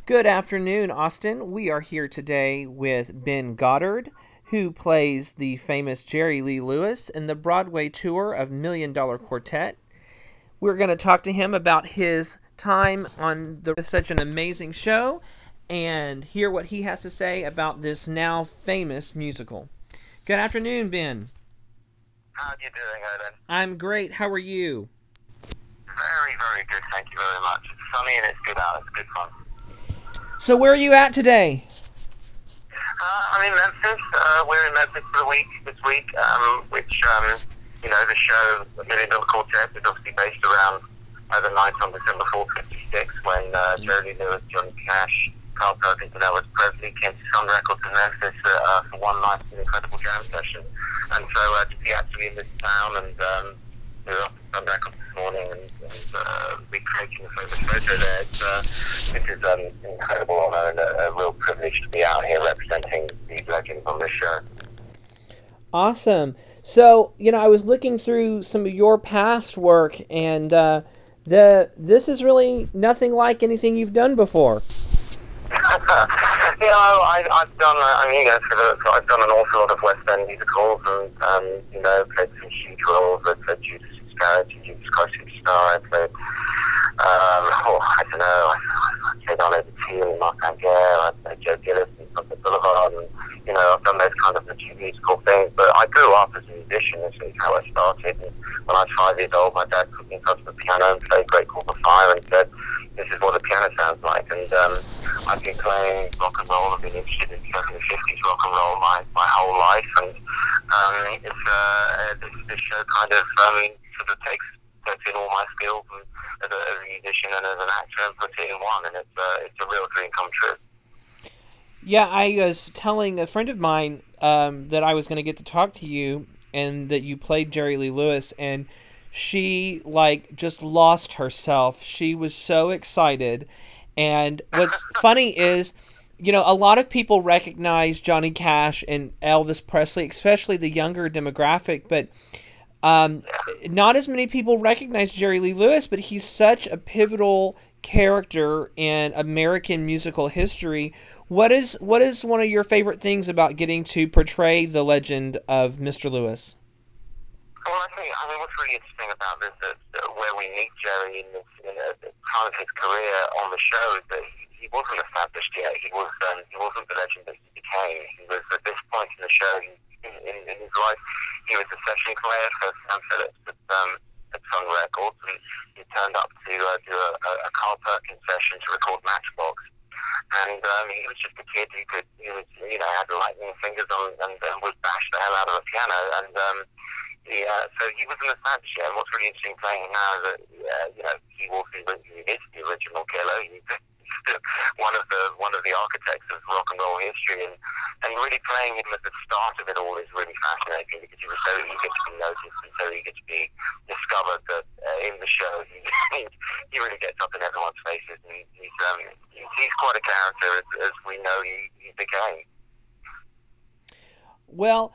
Good afternoon, Austin. We are here today with Ben Goddard, who plays the famous Jerry Lee Lewis in the Broadway tour of Million Dollar Quartet. We're going to talk to him about his time on such an amazing show and hear what he has to say about this now famous musical. Good afternoon, Ben. How are you doing, Owen? I'm great. How are you? Very, very good. Thank you very much. It's sunny and it's good out. It's good fun. So, where are you at today? I'm in Memphis. We're in Memphis for the week this week, the show Million Dollar Quartet is obviously based around the night on December 4th, 56, when Jerry Lee Lewis, Johnny Cash, Carl Perkins, and Elvis Presley came to Sun Records in Memphis for one night of an incredible jam session. And so to be actually in this town and we were up at Sun Records this morning and recreating the famous photo there. It is an incredible honour and a real privilege to be out here representing these legends on this show. Awesome. So, I was looking through some of your past work, and this is really nothing like anything you've done before. I've done, I've done an awful lot of West End musicals and played some huge roles. I played Judas Iscariot, Jesus Christ Superstar. I played, I don't know, I played Arlo Batile and Mark Anger. I played Joe Gillis and Sunset Boulevard, and, I've done those kind of musical things. But I grew up as a musician. This is how I started. And when I was 5 years old, my dad put me in front of the piano and played Great Call for Fire and said, this is what the piano sounds like. And I've been playing rock and roll. I've been interested in 50s rock and roll my whole life. And this show kind of sort of takes in all my skills and as a musician and as an actor and puts it in one. And it's a real dream come true. Yeah, I was telling a friend of mine that I was going to get to talk to you and that you played Jerry Lee Lewis, and she just lost herself. She was so excited. And what's funny is, a lot of people recognize Johnny Cash and Elvis Presley, especially the younger demographic, but not as many people recognize Jerry Lee Lewis, but he's such a pivotal character in American musical history. What is one of your favorite things about getting to portray the legend of Mr. Lewis? Well, what's really interesting about this is where we meet Jerry in the time of his career on the show is that he wasn't established yet. He wasn't the legend that he became. He was at this point in the show in his life. He was a session player for Sam Phillips at Sun Records, and he turned up to do a Carl Perkins session to record Matchbox. And he was just a kid who had lightning fingers and would bash the hell out of a piano. And so he wasn't established yet. And what's really interesting playing him now is that he is the original killer. He's one of the architects of rock and roll history, and really playing him at the start of it all is really fascinating because he was so eager to be noticed and so eager to be discovered that in the show he really gets up in everyone's faces, and he's quite a character as we know he became. Well,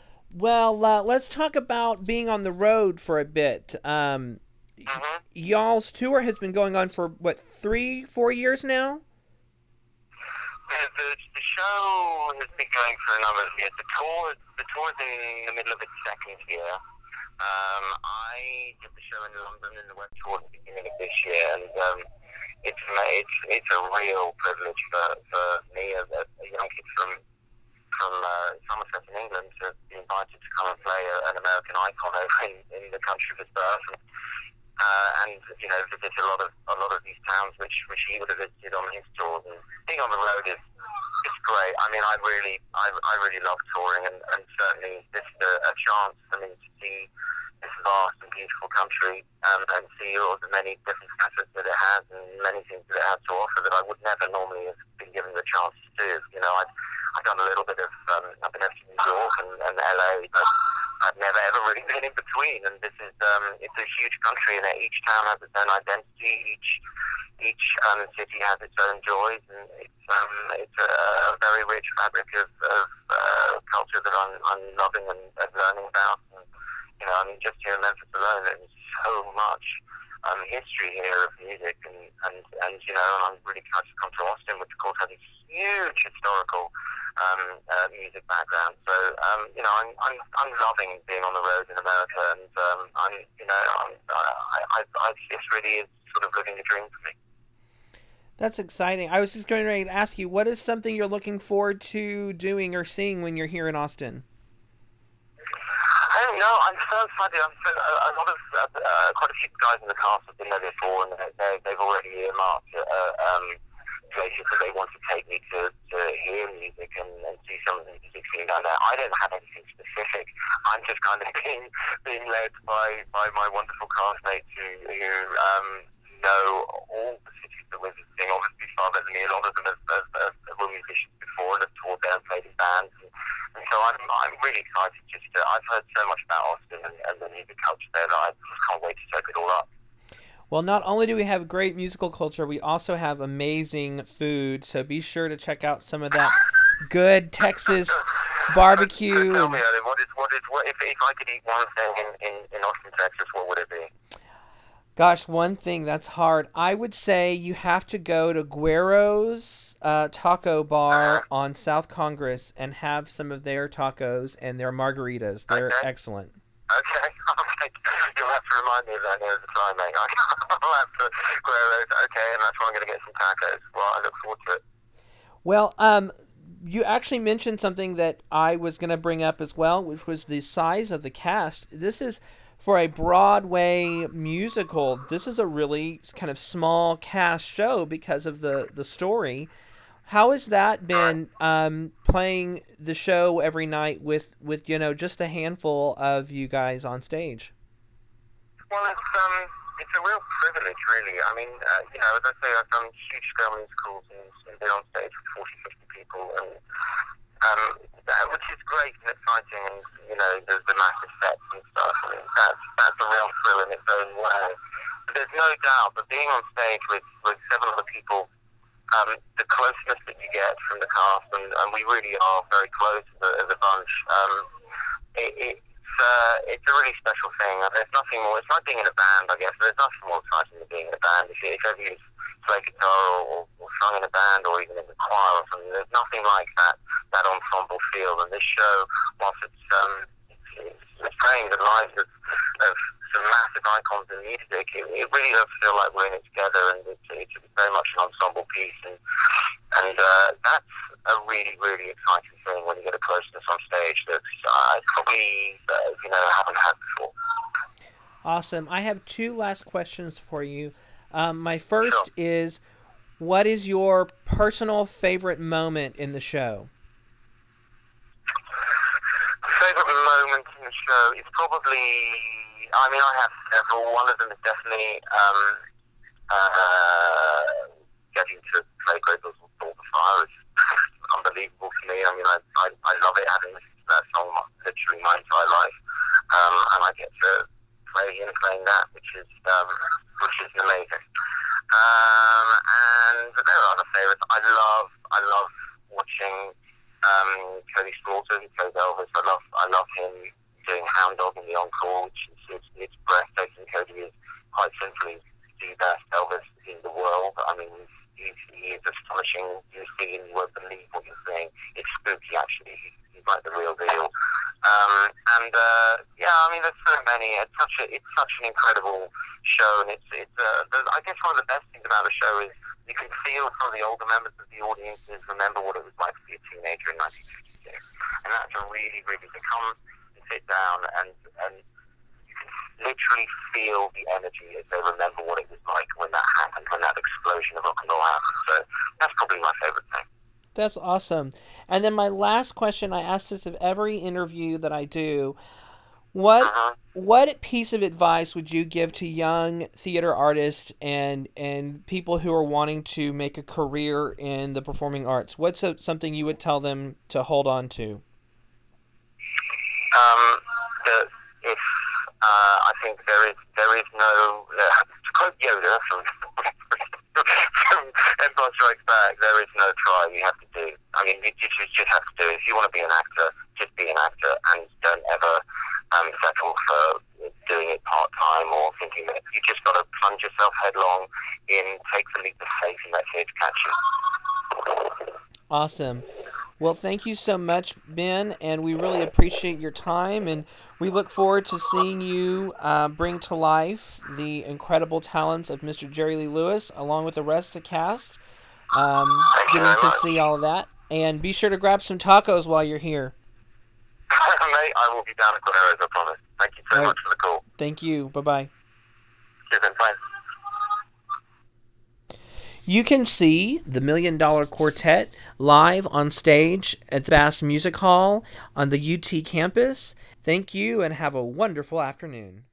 let's talk about being on the road for a bit. Y'all's tour has been going on for what, 3-4 years now? The show has been going for a number of years. The tour is in the middle of its second year. I did the show in London in the West towards the beginning of this year, and it's a real privilege for me as a young kid from Somerset in England to be invited to come and play an American icon over in the country of his birth. And visit a lot of these towns which he would have visited on his tours, and being on the road is great. I really love touring, and certainly this is a chance for me to see this vast and beautiful country and see all the many different facets that it has and many things that it has to offer that I would never normally have been given the chance to do. I've done a little bit of I've been over to New York and LA, but I've never ever really been in between. And this is it's a huge country, and each town has its own identity. Each city has its own joys, and it's a very rich fabric of culture that I'm loving and learning about. And, just here in Memphis alone, there's so much history here of music, and you know, and I'm really proud to come to Austin, which of course has a huge historical music background. So you know, I'm loving being on the road in America, and this really is sort of living the dream for me. That's exciting. I was just going to ask you, what is something you're looking forward to doing or seeing when you're here in Austin? I don't know. I'm so excited. A lot of quite a few guys in the cast have been there before, and they've already earmarked places that they want to take me to hear music and see some of the music scene down there. I don't have anything specific. I'm just kind of being led by my wonderful castmates who know all the cities that we're visiting, obviously far better than me. A lot of them were musicians before and have toured there and played in bands. And so I'm really excited. I've heard so much about Austin and the music culture there that I just can't wait to soak it all up. Well, not only do we have great musical culture, we also have amazing food. So be sure to check out some of that good Texas barbecue. So tell me, Adam, if I could eat one thing in Austin, Texas, what would it be? Gosh, one thing that's hard. I would say you have to go to Guero's Taco Bar on South Congress and have some of their tacos and their margaritas. They're excellent. Okay. You'll have to remind me of that near the time, mate. I'll have to Guero's. Okay, and that's where I'm going to get some tacos. Well, I look forward to it. Well, you actually mentioned something that I was going to bring up as well, which was the size of the cast. This is, for a Broadway musical, this is a really kind of small cast show because of the story. How has that been, playing the show every night with just a handful of you guys on stage? Well, it's a real privilege, really. I mean, as I say, I've done huge scale musicals and been on stage with 40, 50 people, and which is great and exciting, and there's the massive sets and stuff. I mean, that's a real thrill in its own way. But there's no doubt that being on stage with 7 other people, the closeness that you get from the cast, and we really are very close as a bunch. It's a really special thing. There's nothing more. It's like being in a band, I guess. There's nothing more exciting than being in a band. If ever you've played guitar or sung in a band or even in the choir or something, there's nothing like that ensemble feel. And this show, whilst it's playing the lives of some massive icons in music, it really does feel like we're in it together, and it's very much an ensemble piece. And that's a really, really exciting thing when you get a closeness on stage that I probably haven't had before. Awesome. I have 2 last questions for you. My first is, what is your personal favorite moment in the show? Favorite moment in the show is probably, I have several. One of them is definitely getting to play Great Balls of the Fire. It's unbelievable to me. I love it, having listened to that song literally my entire life. And I get to playing that, which is amazing. And there are other favourites. I love watching Cody Slaughter, who plays Elvis. I love him doing Hound Dog in the encore, which is it's breathtaking. Cody is quite simply the best Elvis in the world. He is astonishing. You see him, you won't believe what you're seeing. It's spooky, actually. He's like the real deal. There's so many. It's such an incredible show, and I guess one of the best things about the show is you can feel some of the older members of the audiences remember what it was like to be a teenager in 1952, and that's a really, really to come and sit down and you can literally feel the energy as they remember what it was like when that happened, when that explosion of rock and roll happened. So that's probably my favorite thing. That's awesome. And then my last question, I ask this of every interview that I do. What piece of advice would you give to young theater artists and people who are wanting to make a career in the performing arts? What's something you would tell them to hold on to? I think there is no, to quote Yoda from Empire Strikes Back, there is no try. You have to do. You just have to do it. If you want to be an actor, just be an actor, and don't ever settle for doing it part-time or thinking that you just got to plunge yourself headlong in, take the leap of faith, and let fate catch you. Awesome. Well, thank you so much, Ben, and we really appreciate your time, and we look forward to seeing you bring to life the incredible talents of Mr. Jerry Lee Lewis, along with the rest of the cast. Getting to see all of that, and be sure to grab some tacos while you're here. Mate, I will be down at Goddard, as I promised. Thank you so much for the call. Thank you. Bye-bye. Cheers, then. Bye. You can see the $1 Million Quartet live on stage at the Bass Music Hall on the UT campus. Thank you and have a wonderful afternoon.